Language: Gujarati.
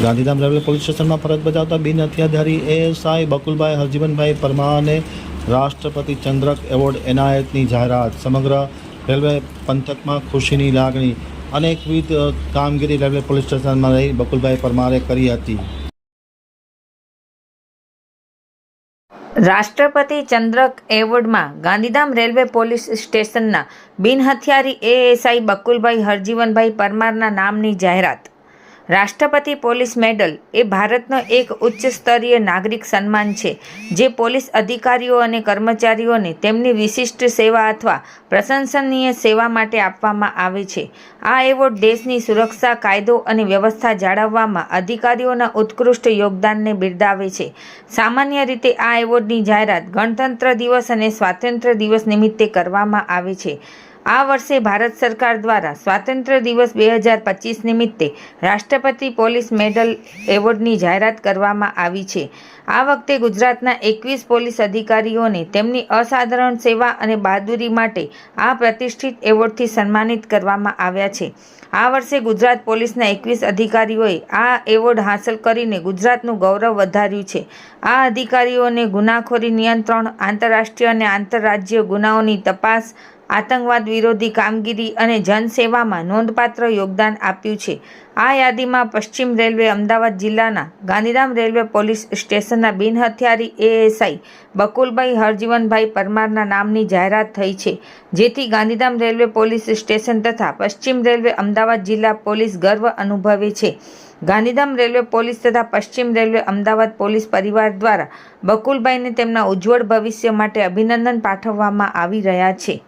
ગાંધીધામ રેલવે પોલીસ સ્ટેશનમાં ફરજ બજાવતા બિન હથિયારધારી એએસઆઈ બકુલભાઈ હરજીવનભાઈ પરમારને રાષ્ટ્રપતિ ચંદ્રક એવોર્ડ એનાયતની જાહેરાત। સમગ્ર રેલવે પંથકમાં ખુશીની લાગણી। અનેકવિધ કામગીરી રેલવે પોલીસ સ્ટેશનમાં રહી બકુલભાઈ પરમારે કરી હતી। રાષ્ટ્રપતિ ચંદ્રક એવોર્ડમાં ગાંધીધામ રેલવે પોલીસ સ્ટેશનના બિનહથિયારી એએસઆઈ બકુલભાઈ હરજીવનભાઈ પરમારના નામની જાહેરાત। રાષ્ટ્રપતિ પોલીસ મેડલ એ ભારતનો એક ઉચ્ચ સ્તરીય નાગરિક સન્માન છે જે પોલીસ અધિકારીઓ અને કર્મચારીઓને તેમની વિશિષ્ટ સેવા અથવા પ્રશંસનીય સેવા માટે આપવામાં આવે છે। આ એવોર્ડ દેશની સુરક્ષા, કાયદો અને વ્યવસ્થા જાળવવામાં અધિકારીઓના ઉત્કૃષ્ટ યોગદાનને બિરદાવે છે। સામાન્ય રીતે આ એવોર્ડની જાહેરાત ગણતંત્ર દિવસ અને સ્વાતંત્ર્ય દિવસ નિમિત્તે કરવામાં આવે છે। આ વર્ષે ભારત સરકાર દ્વારા સ્વાતંત્ર્ય દિવસ 2025 નિમિત્તે રાષ્ટ્રપતિ પોલીસ મેડલ એવોર્ડની જાહેરાત કરવામાં આવી છે। આ વખતે ગુજરાતના 21 પોલીસ અધિકારીઓને તેમની અસાધારણ સેવા અને બહાદુરી માટે આ પ્રતિષ્ઠિત એવોર્ડથી સન્માનિત કરવામાં આવ્યા છે। આ વર્ષે ગુજરાત પોલીસના 21 અધિકારીઓએ આ એવોર્ડ હાંસલ કરીને ગુજરાતનું ગૌરવ વધાર્યું છે। આ અધિકારીઓને ગુનાખોરી નિયંત્રણ, આંતરરાષ્ટ્રીય અને આંતરરાજ્ય ગુનાઓની તપાસ, આતંકવાદ વિરોધી કામગીરી અને જનસેવામાં નોંધપાત્ર યોગદાન આપ્યું છે। આ યાદીમાં પશ્ચિમ રેલવે અમદાવાદ જિલ્લાના ગાંધીધામ રેલવે પોલીસ સ્ટેશનના બિનહથિયારી એએસઆઈ બકુલભાઈ હરજીવનભાઈ પરમારના નામની જાહેરાત થઈ છે, જેથી ગાંધીધામ રેલવે પોલીસ સ્ટેશન તથા પશ્ચિમ રેલવે અમદાવાદ જિલ્લા પોલીસ ગર્વ અનુભવે છે। ગાંધીધામ રેલવે પોલીસ તથા પશ્ચિમ રેલવે અમદાવાદ પોલીસ પરિવાર દ્વારા બકુલભાઈને તેમના ઉજ્જવળ ભવિષ્ય માટે અભિનંદન પાઠવવામાં આવી રહ્યા છે।